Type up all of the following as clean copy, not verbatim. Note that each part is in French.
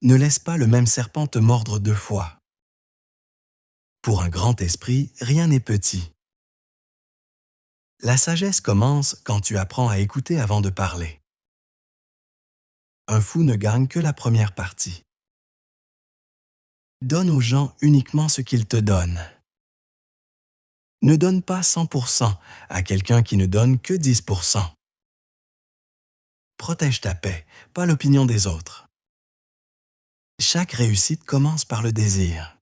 Ne laisse pas le même serpent te mordre 2 fois. Pour un grand esprit, rien n'est petit. La sagesse commence quand tu apprends à écouter avant de parler. Un fou ne gagne que la première partie. Donne aux gens uniquement ce qu'ils te donnent. Ne donne pas 100% à quelqu'un qui ne donne que 10%. Protège ta paix, pas l'opinion des autres. Chaque réussite commence par le désir.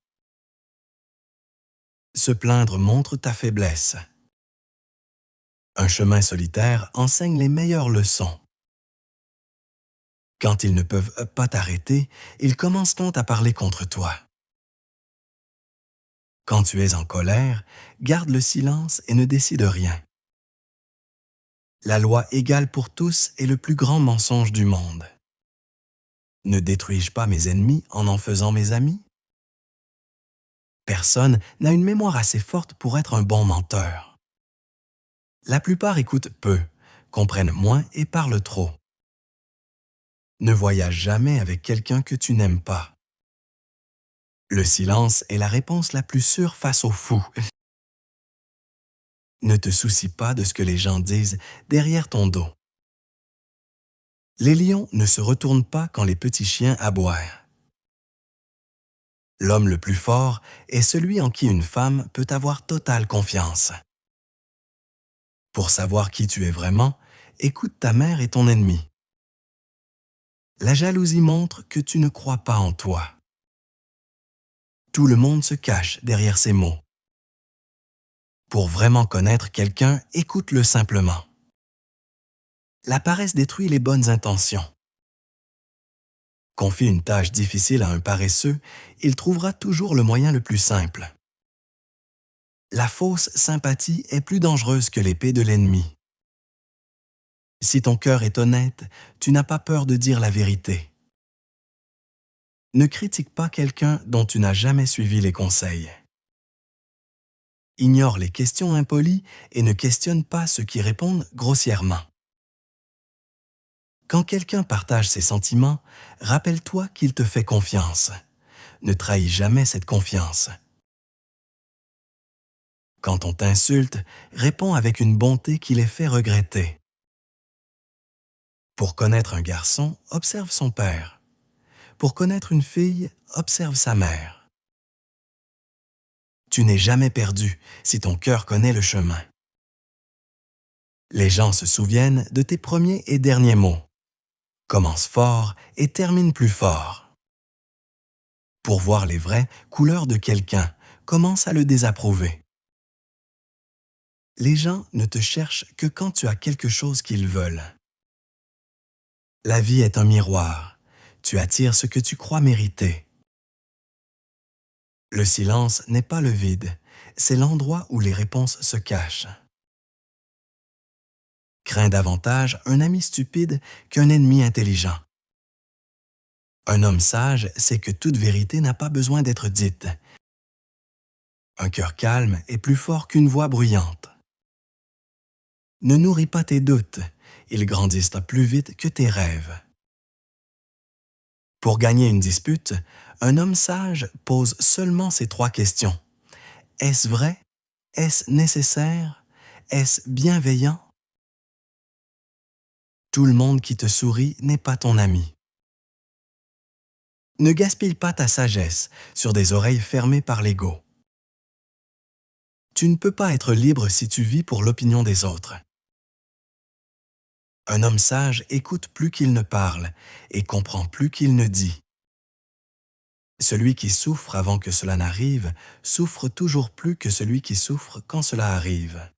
Se plaindre montre ta faiblesse. Un chemin solitaire enseigne les meilleures leçons. Quand ils ne peuvent pas t'arrêter, ils commenceront à parler contre toi. Quand tu es en colère, garde le silence et ne décide rien. La loi égale pour tous est le plus grand mensonge du monde. Ne détruis-je pas mes ennemis en faisant mes amis? Personne n'a une mémoire assez forte pour être un bon menteur. La plupart écoutent peu, comprennent moins et parlent trop. Ne voyage jamais avec quelqu'un que tu n'aimes pas. Le silence est la réponse la plus sûre face aux fous. Ne te soucie pas de ce que les gens disent derrière ton dos. Les lions ne se retournent pas quand les petits chiens aboient. L'homme le plus fort est celui en qui une femme peut avoir totale confiance. Pour savoir qui tu es vraiment, écoute ta mère et ton ennemi. La jalousie montre que tu ne crois pas en toi. Tout le monde se cache derrière ces mots. Pour vraiment connaître quelqu'un, écoute-le simplement. La paresse détruit les bonnes intentions. Confie une tâche difficile à un paresseux, il trouvera toujours le moyen le plus simple. La fausse sympathie est plus dangereuse que l'épée de l'ennemi. Si ton cœur est honnête, tu n'as pas peur de dire la vérité. Ne critique pas quelqu'un dont tu n'as jamais suivi les conseils. Ignore les questions impolies et ne questionne pas ceux qui répondent grossièrement. Quand quelqu'un partage ses sentiments, rappelle-toi qu'il te fait confiance. Ne trahis jamais cette confiance. Quand on t'insulte, réponds avec une bonté qui les fait regretter. Pour connaître un garçon, observe son père. Pour connaître une fille, observe sa mère. Tu n'es jamais perdu si ton cœur connaît le chemin. Les gens se souviennent de tes premiers et derniers mots. Commence fort et termine plus fort. Pour voir les vraies couleurs de quelqu'un, commence à le désapprouver. Les gens ne te cherchent que quand tu as quelque chose qu'ils veulent. La vie est un miroir. Tu attires ce que tu crois mériter. Le silence n'est pas le vide, c'est l'endroit où les réponses se cachent. Crains davantage un ami stupide qu'un ennemi intelligent. Un homme sage sait que toute vérité n'a pas besoin d'être dite. Un cœur calme est plus fort qu'une voix bruyante. Ne nourris pas tes doutes, ils grandissent plus vite que tes rêves. Pour gagner une dispute, un homme sage pose seulement ces 3 questions. Est-ce vrai? Est-ce nécessaire? Est-ce bienveillant? Tout le monde qui te sourit n'est pas ton ami. Ne gaspille pas ta sagesse sur des oreilles fermées par l'ego. Tu ne peux pas être libre si tu vis pour l'opinion des autres. Un homme sage écoute plus qu'il ne parle et comprend plus qu'il ne dit. Celui qui souffre avant que cela n'arrive souffre toujours plus que celui qui souffre quand cela arrive.